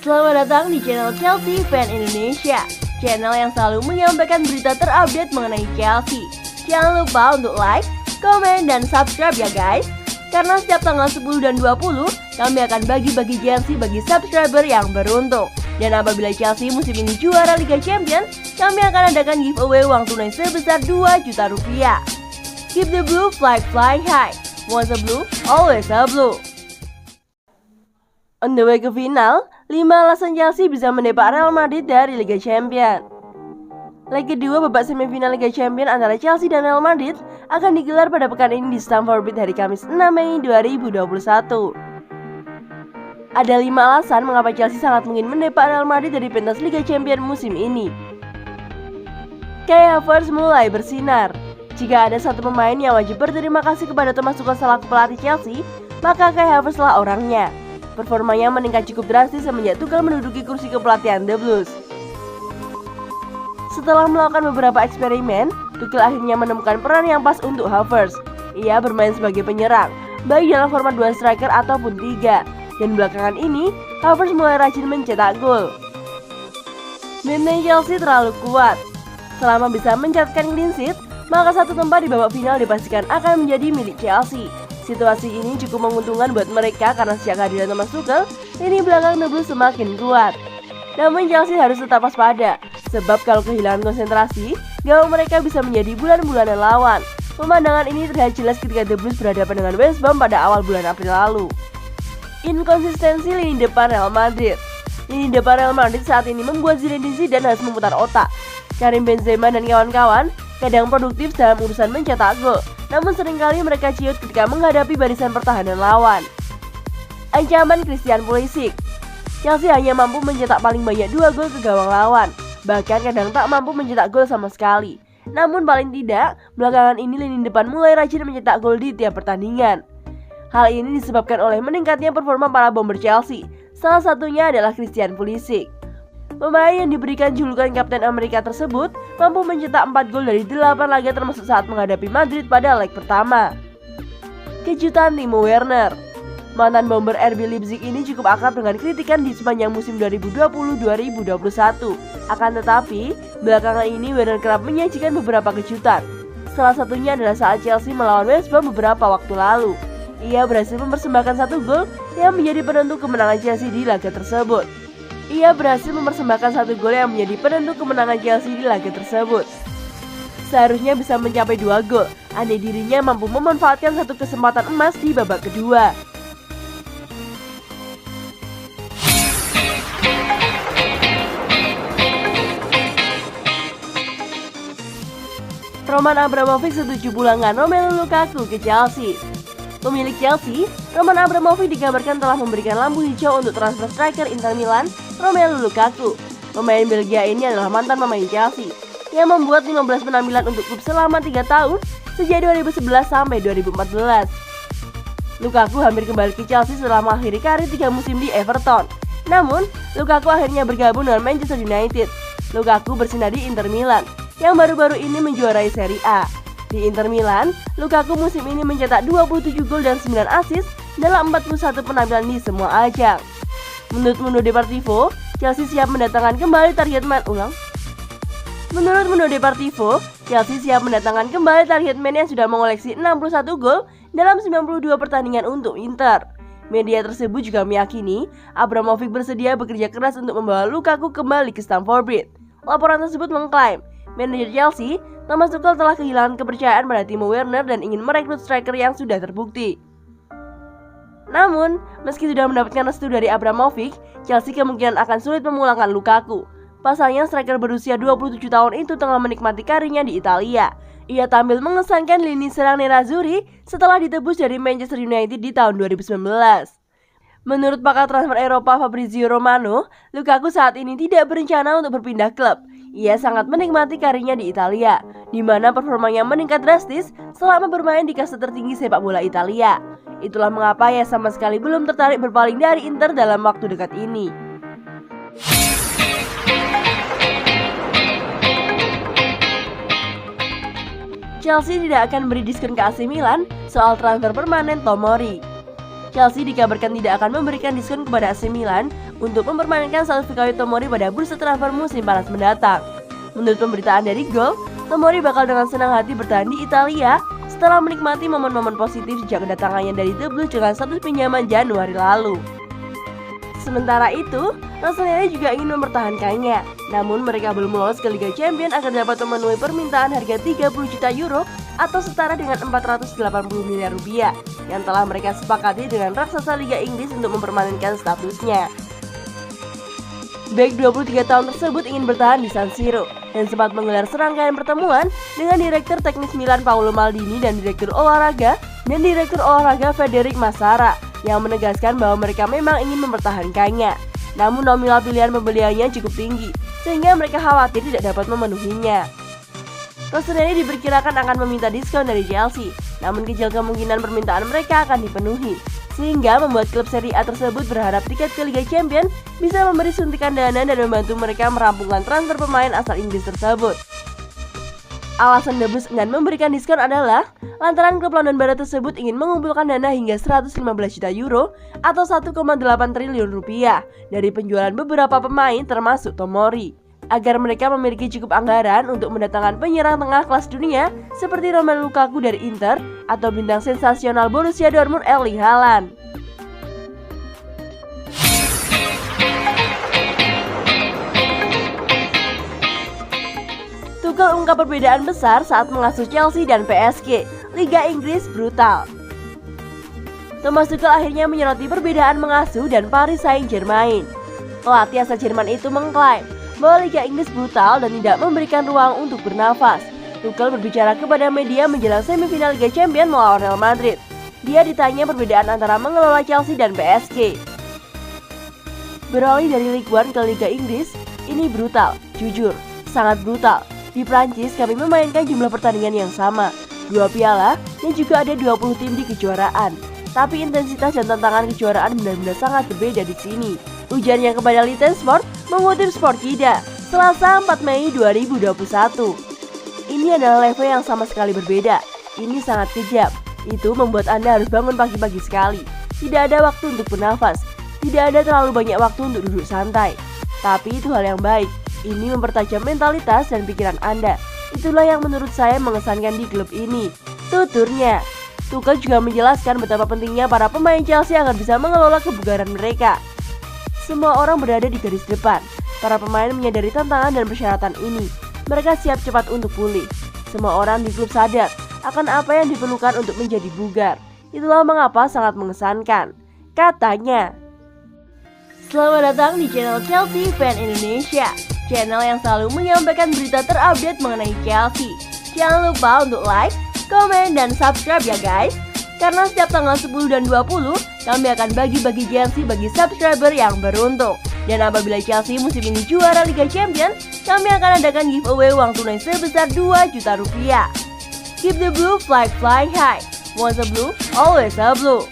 Selamat datang di channel Chelsea Fan Indonesia, channel yang selalu menyampaikan berita terupdate mengenai Chelsea. Jangan lupa untuk like, komen, dan subscribe ya guys. Karena setiap tanggal 10 dan 20, kami akan bagi-bagi jersey bagi subscriber yang beruntung. Dan apabila Chelsea musim ini juara Liga Champions, kami akan adakan giveaway uang tunai sebesar 2 juta rupiah. Keep the blue, fly high. Once a blue, always a blue. On the way ke final, 5 alasan Chelsea bisa mendepak Real Madrid dari Liga Champions. Leg kedua babak semifinal Liga Champions antara Chelsea dan Real Madrid akan digelar pada pekan ini di Stamford Bridge hari Kamis 6 Mei 2021. Ada 5 alasan mengapa Chelsea sangat mungkin mendepak Real Madrid dari pentas Liga Champions musim ini. Kai Havertz mulai bersinar. Jika ada satu pemain yang wajib berterima kasih kepada Thomas Tuchel selaku pelatih Chelsea, maka Kai Havertz lah orangnya. Performanya meningkat cukup drastis semenjak Tuchel menduduki kursi kepelatihan The Blues. Setelah melakukan beberapa eksperimen, Tuchel akhirnya menemukan peran yang pas untuk Havertz. Ia bermain sebagai penyerang, baik dalam format 2 striker ataupun 3. Dan belakangan ini, Havertz mulai rajin mencetak gol. Benteng Chelsea terlalu kuat. Selama bisa mencatatkan clean sheet, maka satu tempat di babak final dipastikan akan menjadi milik Chelsea. Situasi ini cukup menguntungkan buat mereka karena sejak kehadiran Thomas Tuchel, lini belakang The Blues semakin kuat. Namun Chelsea harus tetap waspada, sebab kalau kehilangan konsentrasi, gawang mereka bisa menjadi bulan-bulanan lawan. Pemandangan ini terlihat jelas ketika The Blues berhadapan dengan West Brom pada awal bulan April lalu. Inkonsistensi lini depan Real Madrid. Lini depan Real Madrid saat ini membuat Zinedine Zidane harus memutar otak. Karim Benzema dan kawan-kawan kadang produktif dalam urusan mencetak gol, namun seringkali mereka ciut ketika menghadapi barisan pertahanan lawan. Ancaman Christian Pulisic. Chelsea hanya mampu mencetak paling banyak 2 gol ke gawang lawan, bahkan kadang tak mampu mencetak gol sama sekali. Namun paling tidak, belakangan ini lini depan mulai rajin mencetak gol di tiap pertandingan. Hal ini disebabkan oleh meningkatnya performa para bomber Chelsea, salah satunya adalah Christian Pulisic. Pemain yang diberikan julukan Kapten Amerika tersebut mampu mencetak 4 gol dari 8 laga termasuk saat menghadapi Madrid pada leg pertama. Kejutan Timo Werner. Mantan bomber RB Leipzig ini cukup akrab dengan kritikan di sepanjang musim 2020-2021. Akan tetapi, belakangan ini Werner kerap menyajikan beberapa kejutan. Salah satunya adalah saat Chelsea melawan West Brom beberapa waktu lalu. Ia berhasil mempersembahkan 1 gol yang menjadi penentu kemenangan Chelsea di laga tersebut. Seharusnya bisa mencapai 2 gol, andai dirinya mampu memanfaatkan satu kesempatan emas di babak kedua. Roman Abramovich setuju pulangkan Romelu Lukaku ke Chelsea. Pemilik Chelsea, Roman Abramovich dikabarkan telah memberikan lampu hijau untuk transfer striker Inter Milan, Romelu Lukaku. Pemain Belgia ini adalah mantan pemain Chelsea yang membuat 15 penampilan untuk klub selama 3 tahun sejak 2011 sampai 2014. Lukaku hampir kembali ke Chelsea setelah mengakhiri karir 3 musim di Everton. Namun, Lukaku akhirnya bergabung dengan Manchester United. Lukaku bersinar di Inter Milan yang baru-baru ini menjuarai Serie A. Di Inter Milan, Lukaku musim ini mencetak 27 gol dan 9 assist dalam 41 penampilan di semua ajang. Menurut Mundo Deportivo, Chelsea siap mendatangkan kembali target man yang sudah mengoleksi 61 gol dalam 92 pertandingan untuk Inter. Media tersebut juga meyakini Abramovich bersedia bekerja keras untuk membawa Lukaku kembali ke Stamford Bridge. Laporan tersebut mengklaim manajer Chelsea, Thomas Tuchel telah kehilangan kepercayaan pada Timo Werner dan ingin merekrut striker yang sudah terbukti. Namun, meski sudah mendapatkan restu dari Abramovich, Chelsea kemungkinan akan sulit memulangkan Lukaku. Pasalnya, striker berusia 27 tahun itu tengah menikmati karirnya di Italia. Ia tampil mengesankan lini serang Nerazzurri setelah ditebus dari Manchester United di tahun 2019. Menurut pakar transfer Eropa Fabrizio Romano, Lukaku saat ini tidak berencana untuk berpindah klub. Ia sangat menikmati karirnya di Italia, di mana performanya meningkat drastis selama bermain di kasta tertinggi sepak bola Italia. Itulah mengapa ia sama sekali belum tertarik berpaling dari Inter dalam waktu dekat ini. Chelsea tidak akan beri diskon ke AC Milan soal transfer permanen Tomori. Chelsea dikabarkan tidak akan memberikan diskon kepada AC Milan untuk mempermainkan Salvatore Fikayo Tomori pada bursa transfer musim panas mendatang. Menurut pemberitaan dari Goal, Tomori bakal dengan senang hati bertahan di Italia setelah menikmati momen-momen positif sejak kedatangannya dari The Blues dengan status pinjaman Januari lalu. Sementara itu, Rossoneri juga ingin mempertahankannya, namun mereka belum lolos ke Liga Champions agar dapat memenuhi permintaan harga 30 juta euro atau setara dengan 480 miliar rupiah yang telah mereka sepakati dengan raksasa Liga Inggris untuk mempermanenkan statusnya. Bek 23 tahun tersebut ingin bertahan di San Siro dan sempat menggelar serangkaian pertemuan dengan Direktur Teknis Milan Paolo Maldini dan Direktur Olahraga Federic Massara yang menegaskan bahwa mereka memang ingin mempertahankannya. Namun nominal pilihan pembeliannya cukup tinggi sehingga mereka khawatir tidak dapat memenuhinya. Rossoneri diperkirakan akan meminta diskon dari Chelsea, namun kecil kemungkinan permintaan mereka akan dipenuhi, sehingga membuat klub Serie A tersebut berharap tiket ke Liga Champions bisa memberi suntikan dana dan membantu mereka merampungkan transfer pemain asal Inggris tersebut. Alasan The Blues enggan memberikan diskon adalah lantaran klub London Barat tersebut ingin mengumpulkan dana hingga 115 juta euro atau 1,8 triliun rupiah dari penjualan beberapa pemain termasuk Tomori, agar mereka memiliki cukup anggaran untuk mendatangkan penyerang tengah kelas dunia seperti Romelu Lukaku dari Inter atau bintang sensasional Borussia Dortmund Erling Haaland. Tuchel ungkap perbedaan besar saat mengasuh Chelsea dan PSG. Liga Inggris brutal. Thomas Tuchel akhirnya menyoroti perbedaan mengasuh dan Paris Saint-Germain. Pelatih asal Jerman itu mengklaim bahwa Liga Inggris brutal dan tidak memberikan ruang untuk bernafas. Tuchel berbicara kepada media menjelang semifinal Liga Champions melawan Real Madrid. Dia ditanya perbedaan antara mengelola Chelsea dan PSG. Beralih dari Ligue 1 ke Liga Inggris, ini brutal, jujur, sangat brutal. Di Prancis kami memainkan jumlah pertandingan yang sama, 2 piala dan juga ada 20 tim di kejuaraan. Tapi intensitas dan tantangan kejuaraan benar-benar sangat berbeda di sini. Ujarnya kepada Liten Sport mengutip Sportkida, Selasa 4 Mei 2021. Ini adalah level yang sama sekali berbeda. Ini sangat kejam. Itu membuat Anda harus bangun pagi-pagi sekali. Tidak ada waktu untuk bernafas. Tidak ada terlalu banyak waktu untuk duduk santai. Tapi itu hal yang baik. Ini mempertajam mentalitas dan pikiran Anda. Itulah yang menurut saya mengesankan di klub ini, tuturnya. Tuchel juga menjelaskan betapa pentingnya para pemain Chelsea agar bisa mengelola kebugaran mereka. Semua orang berada di garis depan. Para pemain menyadari tantangan dan persyaratan ini. Mereka siap cepat untuk pulih. Semua orang di klub sadar akan apa yang diperlukan untuk menjadi bugar. Itulah mengapa sangat mengesankan, katanya. Selamat datang di channel Chelsea Fan Indonesia, channel yang selalu menyampaikan berita terupdate mengenai Chelsea. Jangan lupa untuk like, komen, dan subscribe ya guys. Karena setiap tanggal 10 dan 20, kami akan bagi-bagi jersey bagi subscriber yang beruntung. Dan apabila Chelsea musim ini juara Liga Champions, kami akan adakan giveaway uang tunai sebesar 2 juta rupiah. Keep the blue, fly high. Once a blue, always a blue.